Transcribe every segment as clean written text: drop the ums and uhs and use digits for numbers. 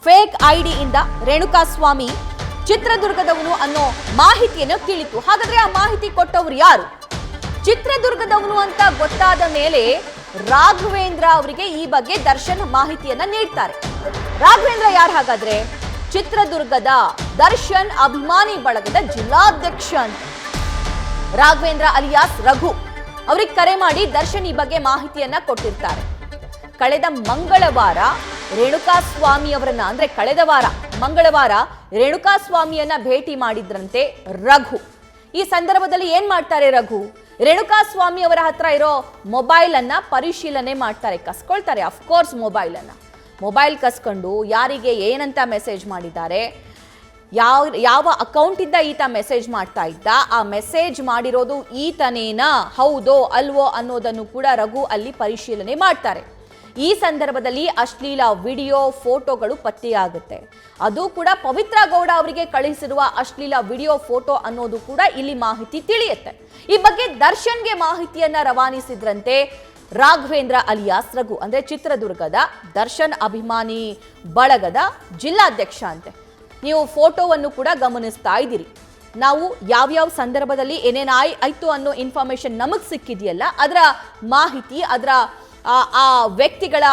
Fake ಐಡಿಯಿಂದ Renukaswamy ಚಿತ್ರದುರ್ಗದವನು ಅನ್ನೋ ಮಾಹಿತಿಯನ್ನು ತಿಳಿತು. ಹಾಗಾದ್ರೆ ಆ ಮಾಹಿತಿ ಕೊಟ್ಟವರು ಯಾರು? ಚಿತ್ರದುರ್ಗದವನು ಅಂತ ಗೊತ್ತಾದ ಮೇಲೆ ರಾಘವೇಂದ್ರ ಅವರಿಗೆ ಈ ಬಗ್ಗೆ ದರ್ಶನ್ ಮಾಹಿತಿಯನ್ನ ನೀಡ್ತಾರೆ. ರಾಘವೇಂದ್ರ ಯಾರು ಹಾಗಾದ್ರೆ? ಚಿತ್ರದುರ್ಗದ ದರ್ಶನ್ ಅಭಿಮಾನಿ ಬಳಗದ ಜಿಲ್ಲಾಧ್ಯಕ್ಷ ಅಂತ. ರಾಘವೇಂದ್ರ ಅಲಿಯಾಸ್ ರಘು ಅವ್ರಿಗೆ ಕರೆ ಮಾಡಿ ದರ್ಶನ್ ಈ ಬಗ್ಗೆ ಮಾಹಿತಿಯನ್ನ ಕೊಟ್ಟಿರ್ತಾರೆ. ಕಳೆದ ಮಂಗಳವಾರ ರೇಣುಕಾಸ್ವಾಮಿ ಅವರನ್ನ, ಅಂದ್ರೆ ಕಳೆದ ವಾರ ಮಂಗಳವಾರ ರೇಣುಕಾಸ್ವಾಮಿಯನ್ನ ಭೇಟಿ ಮಾಡಿದ್ರಂತೆ ರಘು. ಈ ಸಂದರ್ಭದಲ್ಲಿ ಏನ್ ಮಾಡ್ತಾರೆ ರಘು? ರೇಣುಕಾಸ್ವಾಮಿ ಅವರ ಹತ್ರ ಇರೋ ಮೊಬೈಲ್ ಅನ್ನ ಪರಿಶೀಲನೆ ಮಾಡ್ತಾರೆ, ಕಸ್ಕೊಳ್ತಾರೆ. ಅಫ್ಕೋರ್ಸ್ ಮೊಬೈಲ್ ಕಸ್ಕೊಂಡು ಯಾರಿಗೆ ಏನಂತ ಮೆಸೇಜ್ ಮಾಡಿದ್ದಾರೆ, ಯಾವ ಅಕೌಂಟಿಂದ ಈತ ಮೆಸೇಜ್ ಮಾಡ್ತಾ ಇದ್ದ, ಆ ಮೆಸೇಜ್ ಮಾಡಿರೋದು ಈತನೇನಾ, ಹೌದೋ ಅಲ್ವೋ ಅನ್ನೋದನ್ನು ಕೂಡ ರಘು ಅಲ್ಲಿ ಪರಿಶೀಲನೆ ಮಾಡ್ತಾರೆ. ಈ ಸಂದರ್ಭದಲ್ಲಿ ಅಶ್ಲೀಲ ವಿಡಿಯೋ ಫೋಟೋಗಳು ಪತ್ತೆಯಾಗುತ್ತೆ. ಅದು ಕೂಡ ಪವಿತ್ರ ಗೌಡ ಅವರಿಗೆ ಕಳುಹಿಸಿರುವ ಅಶ್ಲೀಲ ವಿಡಿಯೋ ಫೋಟೋ ಅನ್ನೋದು ಕೂಡ ಇಲ್ಲಿ ಮಾಹಿತಿ ತಿಳಿಯುತ್ತೆ. ಈ ಬಗ್ಗೆ ದರ್ಶನ್ಗೆ ಮಾಹಿತಿಯನ್ನ ರವಾನಿಸಿದ್ರಂತೆ ರಾಘವೇಂದ್ರ ಅಲಿಯಾಸ್ ರಘು, ಅಂದ್ರೆ ಚಿತ್ರದುರ್ಗದ ದರ್ಶನ್ ಅಭಿಮಾನಿ ಬಳಗದ ಜಿಲ್ಲಾಧ್ಯಕ್ಷ ಅಂತೆ. ನೀವು ಫೋಟೋವನ್ನು ಕೂಡ ಗಮನಿಸ್ತಾ ಇದ್ದೀರಿ. ನಾವು ಯಾವ್ಯಾವ ಸಂದರ್ಭದಲ್ಲಿ ಏನೇನು ಆಯ್ತು ಅನ್ನೋ ಇನ್ಫಾರ್ಮೇಶನ್ ನಮಗೆ ಸಿಕ್ಕಿದೆಯಲ್ಲ, ಅದರ ಮಾಹಿತಿ, ಅದರ ಆ ವ್ಯಕ್ತಿಗಳ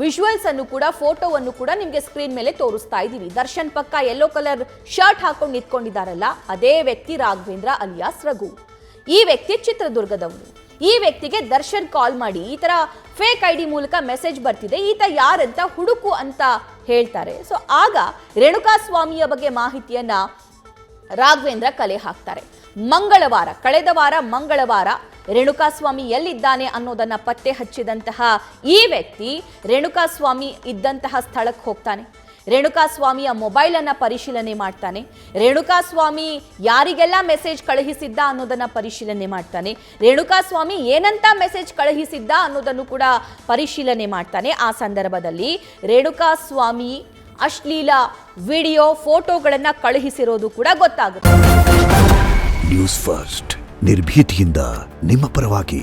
ವಿಜುವಲ್ಸ್ ಅನ್ನು ಕೂಡ, ಫೋಟೋವನ್ನು ಕೂಡ ನಿಮಗೆ ಸ್ಕ್ರೀನ್ ಮೇಲೆ ತೋರಿಸ್ತಾ ಇದ್ದೀವಿ. ದರ್ಶನ್ ಪಕ್ಕ ಯೆಲ್ಲೋ ಕಲರ್ ಶರ್ಟ್ ಹಾಕೊಂಡು ನಿಂತ್ಕೊಂಡಿದ್ದಾರಲ್ಲ, ಅದೇ ವ್ಯಕ್ತಿ ರಾಘವೇಂದ್ರ ಅಲಿಯಾಸ್ ರಘು. ಈ ವ್ಯಕ್ತಿ ಚಿತ್ರದುರ್ಗದವನು. ಈ ವ್ಯಕ್ತಿಗೆ ದರ್ಶನ್ ಕಾಲ್ ಮಾಡಿ ಈ ತರ ಫೇಕ್ ಐಡಿ ಮೂಲಕ ಮೆಸೇಜ್ ಬರ್ತಿದೆ, ಈತ ಯಾರಂತ ಹುಡುಕು ಅಂತ ಹೇಳ್ತಾರೆ. ಸೊ ಆಗ ರೇಣುಕಾಸ್ವಾಮಿಯ ಬಗ್ಗೆ ಮಾಹಿತಿಯನ್ನ ರಾಘವೇಂದ್ರ ಕಲೆ ಹಾಕ್ತಾರೆ. ಕಳೆದ ವಾರ ಮಂಗಳವಾರ ರೇಣುಕಾಸ್ವಾಮಿ ಎಲ್ಲಿದ್ದಾನೆ ಅನ್ನೋದನ್ನ ಪತ್ತೆ ಹಚ್ಚಿದಂತಹ ಈ ವ್ಯಕ್ತಿ ರೇಣುಕಾಸ್ವಾಮಿ ಇದ್ದಂತಹ ಸ್ಥಳಕ್ಕೆ ಹೋಗ್ತಾನೆ. ರೇಣುಕಾಸ್ವಾಮಿಯ ಮೊಬೈಲ್ ಅನ್ನ ಪರಿಶೀಲನೆ ಮಾಡ್ತಾನೆ. ರೇಣುಕಾಸ್ವಾಮಿ ಯಾರಿಗೆಲ್ಲ ಮೆಸೇಜ್ ಕಳುಹಿಸಿದ್ದ ಅನ್ನೋದನ್ನ ಪರಿಶೀಲನೆ ಮಾಡ್ತಾನೆ. ರೇಣುಕಾಸ್ವಾಮಿ ಏನಂತ ಮೆಸೇಜ್ ಕಳುಹಿಸಿದ್ದ ಅನ್ನೋದನ್ನು ಕೂಡ ಪರಿಶೀಲನೆ ಮಾಡ್ತಾನೆ. ಆ ಸಂದರ್ಭದಲ್ಲಿ ರೇಣುಕಾಸ್ವಾಮಿ ಅಶ್ಲೀಲ ವಿಡಿಯೋ ಫೋಟೋಗಳನ್ನ ಕಳುಹಿಸಿರೋದು ಕೂಡ ಗೊತ್ತಾಗುತ್ತೆ. ನ್ಯೂಸ್ ಫಸ್ಟ್ ನಿರ್ಭೀತಿಯಿಂದ ನಿಮ್ಮ ಪರವಾಗಿ.